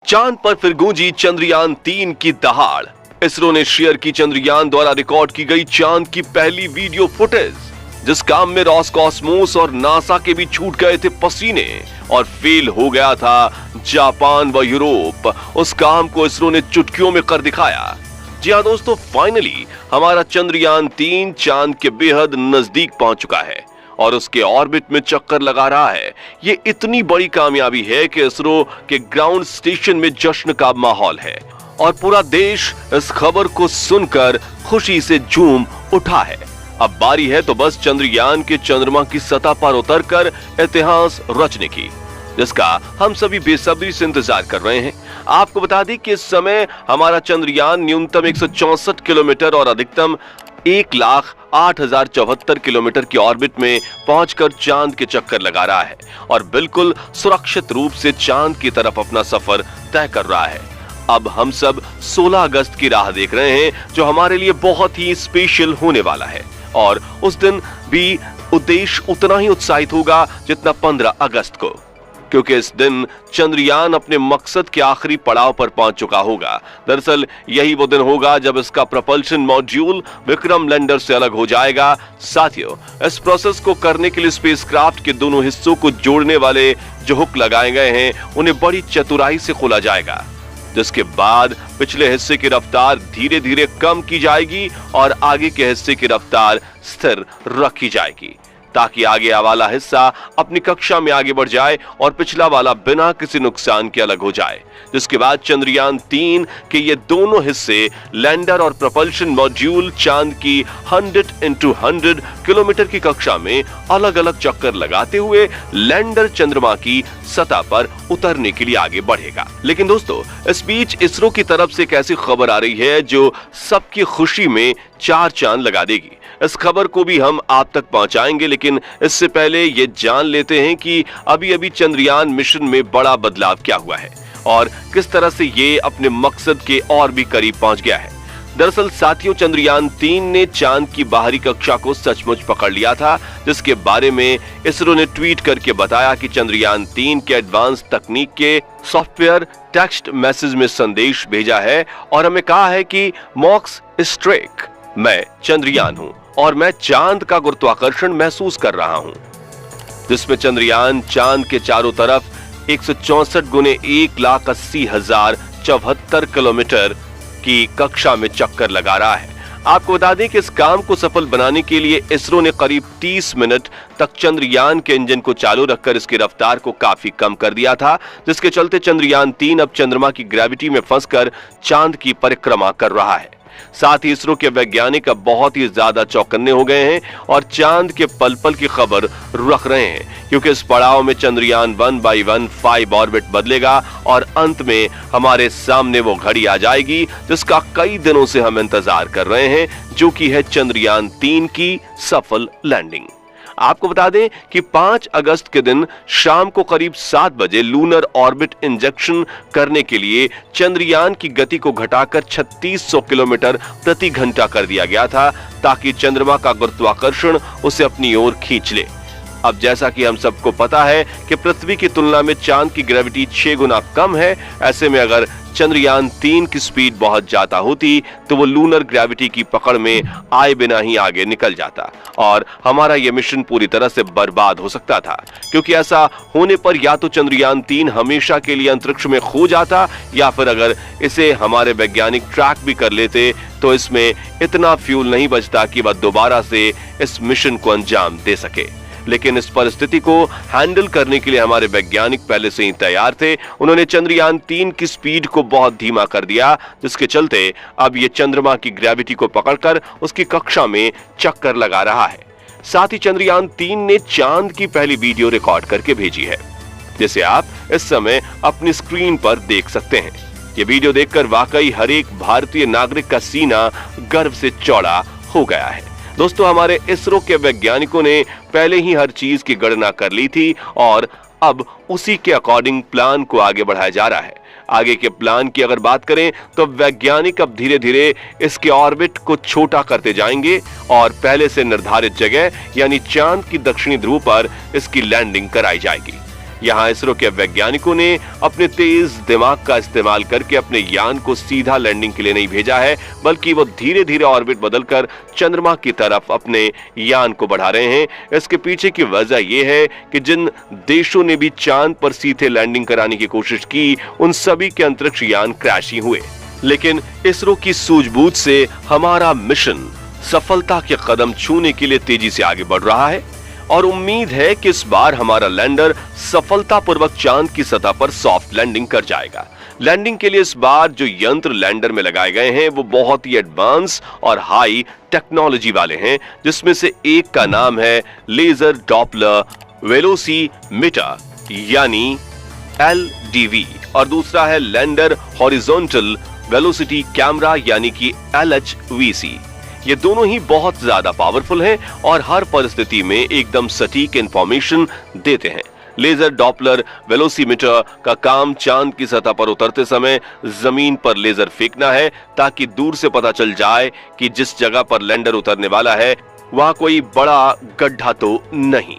चांद पर फिर गूंजी चंद्रयान-3 की दहाड़। इसरो ने शेयर की चंद्रयान द्वारा रिकॉर्ड की गई चांद की पहली वीडियो फुटेज। जिस काम में रॉसकॉस्मोस और नासा के भी छूट गए थे पसीने और फेल हो गया था जापान व यूरोप, उस काम को इसरो ने चुटकियों में कर दिखाया। जी हाँ दोस्तों, फाइनली हमारा चंद्रयान-3 चांद के बेहद नजदीक पहुंच चुका है और उसके ऑर्बिट में चक्कर लगा रहा है। ये इतनी बड़ी कामयाबी है कि इसरो के ग्राउंड स्टेशन में जश्न का माहौल है और पूरा देश इस खबर को सुनकर खुशी से झूम उठा है। अब बारी है तो बस चंद्रयान के चंद्रमा की सतह पर उतरकर इतिहास रचने की, जिसका हम सभी बेसब्री से इंतजार कर रहे हैं। आपको बता दें कि इस समय हमारा चंद्रयान न्यूनतम 164 किलोमीटर और अधिकतम 1,08,074 किलोमीटर की ऑर्बिट में पहुंचकर चांद के चक्कर लगा रहा है और बिल्कुल सुरक्षित रूप से चांद की तरफ अपना सफर तय कर रहा है। अब हम सब 16 अगस्त की राह देख रहे हैं, जो हमारे लिए बहुत ही स्पेशल होने वाला है और उस दिन भी उद्देश्य उतना ही उत्साहित होगा जितना 15 अगस्त को, क्योंकि इस दिन चंद्रयान अपने मकसद के आखिरी पड़ाव पर पहुंच चुका होगा। दरअसल यही वो दिन होगा जब इसका प्रोपल्शन मॉड्यूल विक्रम लैंडर से अलग हो जाएगा। साथियों, इस प्रोसेस को करने के लिए स्पेसक्राफ्ट के दोनों हिस्सों को जोड़ने वाले जो हुक लगाए गए हैं, उन्हें बड़ी चतुराई से खोला जाएगा, जिसके बाद पिछले हिस्से की रफ्तार धीरे धीरे कम की जाएगी और आगे के हिस्से की रफ्तार स्थिर रखी जाएगी, ताकि आगे वाला हिस्सा अपनी कक्षा में आगे बढ़ जाए और पिछला वाला बिना किसी नुकसान के अलग हो जाए। जिसके बाद चंद्रयान-3 के ये दोनों हिस्से लैंडर और प्रोपल्शन मॉड्यूल चांद की 100x100 किलोमीटर की कक्षा में अलग अलग चक्कर लगाते हुए लैंडर चंद्रमा की सतह पर उतरने के लिए आगे बढ़ेगा। लेकिन दोस्तों, इस बीच इसरो की तरफ से एक ऐसी खबर आ रही है जो सबकी खुशी में 4 चांद लगा देगी। इस खबर को भी हम आप तक पहुंचाएंगे, लेकिन इससे पहले ये जान लेते हैं कि अभी चंद्रयान मिशन में बड़ा बदलाव क्या हुआ है और किस तरह से ये अपने मकसद के और भी करीब पहुंच गया है। दरअसल साथियों, चंद्रयान-3 ने चांद की बाहरी कक्षा को सचमुच पकड़ लिया था, जिसके बारे में इसरो ने ट्वीट करके बताया कि चंद्रयान-3 के एडवांस तकनीक के सॉफ्टवेयर टेक्स्ट मैसेज में संदेश भेजा है और हमें कहा है कि मॉक्स स्ट्रेक, मैं चंद्रयान हूं और मैं चांद का गुरुत्वाकर्षण महसूस कर रहा हूं, जिसमें चंद्रयान चांद के चारों तरफ 164 गुने 1,80,074 किलोमीटर की कक्षा में चक्कर लगा रहा है। आपको बता दें कि इस काम को सफल बनाने के लिए इसरो ने करीब 30 मिनट तक चंद्रयान के इंजन को चालू रखकर इसकी रफ्तार को काफी कम कर दिया था, जिसके चलते चंद्रयान-3 अब चंद्रमा की ग्रेविटी में फंसकर चांद की परिक्रमा कर रहा है। साथ ही इसरो के वैज्ञानिक अब बहुत ही ज्यादा चौकन्ने हो गए हैं और चांद के पल पल की खबर रख रहे हैं, क्योंकि इस पड़ाव में चंद्रयान 1/1 5 ऑर्बिट बदलेगा और अंत में हमारे सामने वो घड़ी आ जाएगी जिसका कई दिनों से हम इंतजार कर रहे हैं, जो कि है चंद्रयान-3 की सफल लैंडिंग। आपको बता दें कि 5 अगस्त के दिन शाम को करीब 7 बजे लूनर ऑर्बिट इंजेक्शन करने के लिए चंद्रयान की गति को घटाकर 3600 किलोमीटर प्रति घंटा कर दिया गया था, ताकि चंद्रमा का गुरुत्वाकर्षण उसे अपनी ओर खींच ले। अब जैसा कि हम सबको पता है कि पृथ्वी की तुलना में चांद की ग्रेविटी 6 गुना कम है, ऐसे में अगर चंद्रयान-3 की स्पीड बहुत ज्यादा होती तो वो लूनर ग्रेविटी की पकड़ में आए बिना ही आगे निकल जाता और हमारा ये मिशन पूरी तरह से बर्बाद हो सकता था, क्योंकि ऐसा होने पर या तो चंद्रयान-3 हमेशा के लिए अंतरिक्ष में खो जाता, या फिर अगर इसे हमारे वैज्ञानिक ट्रैक भी कर लेते तो इसमें इतना फ्यूल नहीं बचता कि वह दोबारा से इस मिशन को अंजाम दे सके। लेकिन इस परिस्थिति को हैंडल करने के लिए हमारे वैज्ञानिक पहले से ही तैयार थे। उन्होंने चंद्रयान-3 की स्पीड को बहुत धीमा कर दिया, जिसके चलते अब ये चंद्रमा की ग्रेविटी को पकड़कर उसकी कक्षा में चक्कर लगा रहा है। साथ ही चंद्रयान-3 ने चांद की पहली वीडियो रिकॉर्ड करके भेजी है, जिसे आप इस समय अपनी स्क्रीन पर देख सकते हैं। ये वीडियो देखकर वाकई हर एक भारतीय नागरिक का सीना गर्व से चौड़ा हो गया है। दोस्तों, हमारे इसरो के वैज्ञानिकों ने पहले ही हर चीज की गणना कर ली थी और अब उसी के अकॉर्डिंग प्लान को आगे बढ़ाया जा रहा है। आगे के प्लान की अगर बात करें तो वैज्ञानिक अब धीरे धीरे इसके ऑर्बिट को छोटा करते जाएंगे और पहले से निर्धारित जगह यानी चांद की दक्षिणी ध्रुव पर इसकी लैंडिंग कराई जाएगी। यहाँ इसरो के वैज्ञानिकों ने अपने तेज दिमाग का इस्तेमाल करके अपने यान को सीधा लैंडिंग के लिए नहीं भेजा है, बल्कि वो धीरे धीरे ऑर्बिट बदलकर चंद्रमा की तरफ अपने यान को बढ़ा रहे हैं। इसके पीछे की वजह यह है कि जिन देशों ने भी चांद पर सीधे लैंडिंग कराने की कोशिश की, उन सभी के अंतरिक्ष यान क्रैश ही हुए। लेकिन इसरो की सूझबूझ से हमारा मिशन सफलता के कदम छूने के लिए तेजी से आगे बढ़ रहा है और उम्मीद है कि इस बार हमारा लैंडर सफलतापूर्वक चांद की सतह पर सॉफ्ट लैंडिंग कर जाएगा। लैंडिंग के लिए इस बार जो यंत्र लैंडर में लगाए गए हैं वो बहुत ही एडवांस और हाई टेक्नोलॉजी वाले हैं, जिसमें से एक का नाम है लेजर डॉपलर वेलोसीमीटर यानी LDV और दूसरा है लैंडर हॉरिजॉन्टल वेलोसिटी कैमरा यानी कि LHVC। ये दोनों ही बहुत ज्यादा पावरफुल हैं और हर परिस्थिति में एकदम सटीक इंफॉर्मेशन देते हैं। लेजर डॉपलर वेलोसीमीटर का काम चांद की सतह पर उतरते समय जमीन पर लेजर फेंकना है ताकि दूर से पता चल जाए कि जिस जगह पर लैंडर उतरने वाला है वहां कोई बड़ा गड्ढा तो नहीं।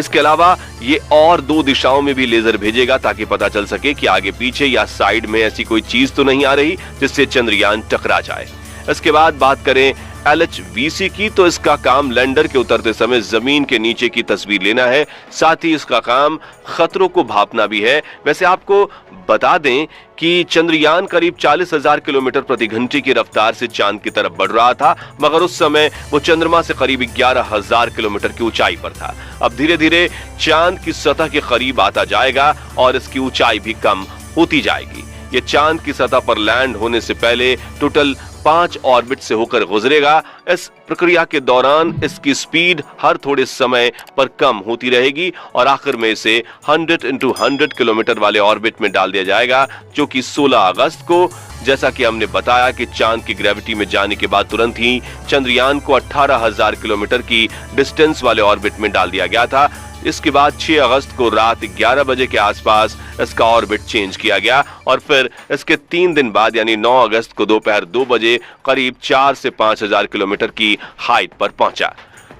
इसके अलावा ये और 2 दिशाओं में भी लेजर भेजेगा ताकि पता चल सके कि आगे पीछे या साइड में ऐसी कोई चीज तो नहीं आ रही जिससे चंद्रयान टकरा जाए। इसके बाद बात करें LHVC की, तो इसका काम लैंडर के उतरते समय जमीन के नीचे की तस्वीर लेना है, साथ ही इसका काम खतरों को भांपना भी है। वैसे आपको बता दें कि चंद्रयान करीब 40,000 किलोमीटर प्रति घंटे की रफ्तार से चांद की तरफ बढ़ रहा था, मगर उस समय वो चंद्रमा से करीब 11,000 किलोमीटर की ऊंचाई पर था। अब धीरे धीरे चांद की सतह के करीब आता जाएगा और इसकी ऊंचाई भी कम होती जाएगी। ये चांद की सतह पर लैंड होने से पहले टोटल 5 ऑर्बिट से होकर गुजरेगा। इस प्रक्रिया के दौरान इसकी स्पीड हर थोड़े समय पर कम होती रहेगी और आखिर में इसे 100x100 किलोमीटर वाले ऑर्बिट में डाल दिया जाएगा, जो कि 16 अगस्त को, जैसा कि हमने बताया कि चांद की ग्रेविटी में जाने के बाद तुरंत ही चंद्रयान को 18,000 किलोमीटर की डिस्टेंस वाले ऑर्बिट में डाल दिया गया था। इसके बाद 6 अगस्त को रात 11 बजे के आसपास इसका ऑर्बिट चेंज किया गया और फिर इसके 3 दिन बाद यानी 9 अगस्त को दोपहर 2 बजे करीब 4 से 5,000 किलोमीटर की हाइट पर पहुंचा।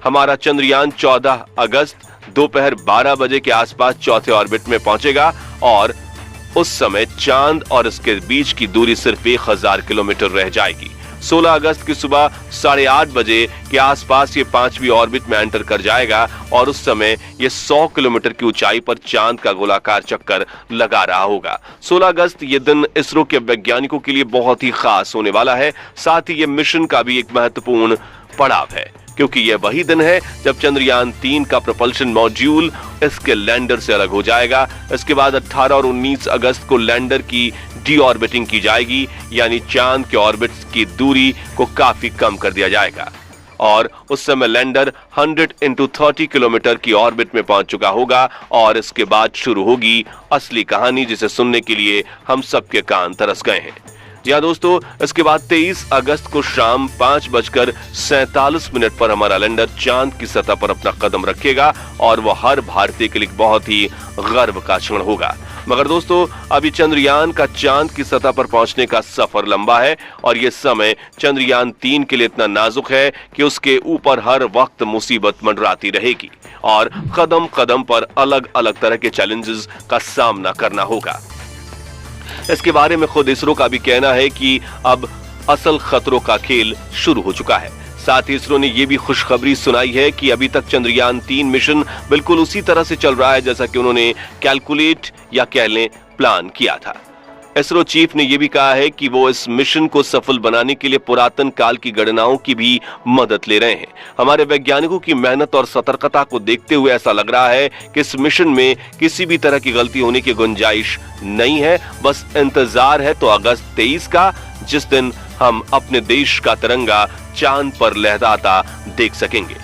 हमारा चंद्रयान 14 अगस्त दोपहर 12 बजे के आसपास चौथे ऑर्बिट में पहुंचेगा और उस समय चांद और इसके बीच की दूरी सिर्फ 1,000 किलोमीटर रह जाएगी। 16 अगस्त की सुबह 8:30 बजे के आसपास ये 5वीं ऑर्बिट में एंटर कर जाएगा और उस समय ये 100 किलोमीटर की ऊंचाई पर चांद का गोलाकार चक्कर लगा रहा होगा। 16 अगस्त ये दिन इसरो के वैज्ञानिकों के लिए बहुत ही खास होने वाला है। साथ ही ये मिशन का भी एक महत्वपूर्ण पड़ाव है, क्योंकि यह वही दिन है जब चंद्रयान 3 का propulsion मॉड्यूल इसके लैंडर से अलग हो जाएगा। इसके बाद 18 और 19 अगस्त को लैंडर की डीऑर्बिटिंग की जाएगी, यानी चांद के ऑर्बिट की दूरी को काफी कम कर दिया जाएगा और उस समय लैंडर 100x30 किलोमीटर की ऑर्बिट में पहुंच चुका होगा और इसके बाद शुरू होगी असली कहानी, जिसे सुनने के लिए हम सबके कान तरस गए हैं। जी हाँ दोस्तों, इसके बाद 23 अगस्त को शाम 5:47 पर हमारा लैंडर चांद की सतह पर अपना कदम रखेगा और वह हर भारतीय के लिए बहुत ही गर्व का क्षण होगा। मगर दोस्तों, अभी चंद्रयान का चांद की सतह पर पहुंचने का सफर लंबा है और यह समय चंद्रयान 3 के लिए इतना नाजुक है कि उसके ऊपर हर वक्त मुसीबत मंडराती रहेगी और कदम कदम पर अलग अलग तरह के चैलेंजेस का सामना करना होगा। इसके बारे में खुद इसरो का भी कहना है कि अब असल खतरों का खेल शुरू हो चुका है। साथ ही इसरो ने यह भी खुशखबरी सुनाई है कि अभी तक चंद्रयान 3 मिशन बिल्कुल उसी तरह से चल रहा है जैसा कि उन्होंने कैलकुलेट या कह लें प्लान किया था। इसरो चीफ ने यह भी कहा है कि वो इस मिशन को सफल बनाने के लिए पुरातन काल की गणनाओं की भी मदद ले रहे हैं। हमारे वैज्ञानिकों की मेहनत और सतर्कता को देखते हुए ऐसा लग रहा है कि इस मिशन में किसी भी तरह की गलती होने की गुंजाइश नहीं है। बस इंतजार है तो अगस्त 23 का, जिस दिन हम अपने देश का तिरंगा चांद पर लहराता देख सकेंगे।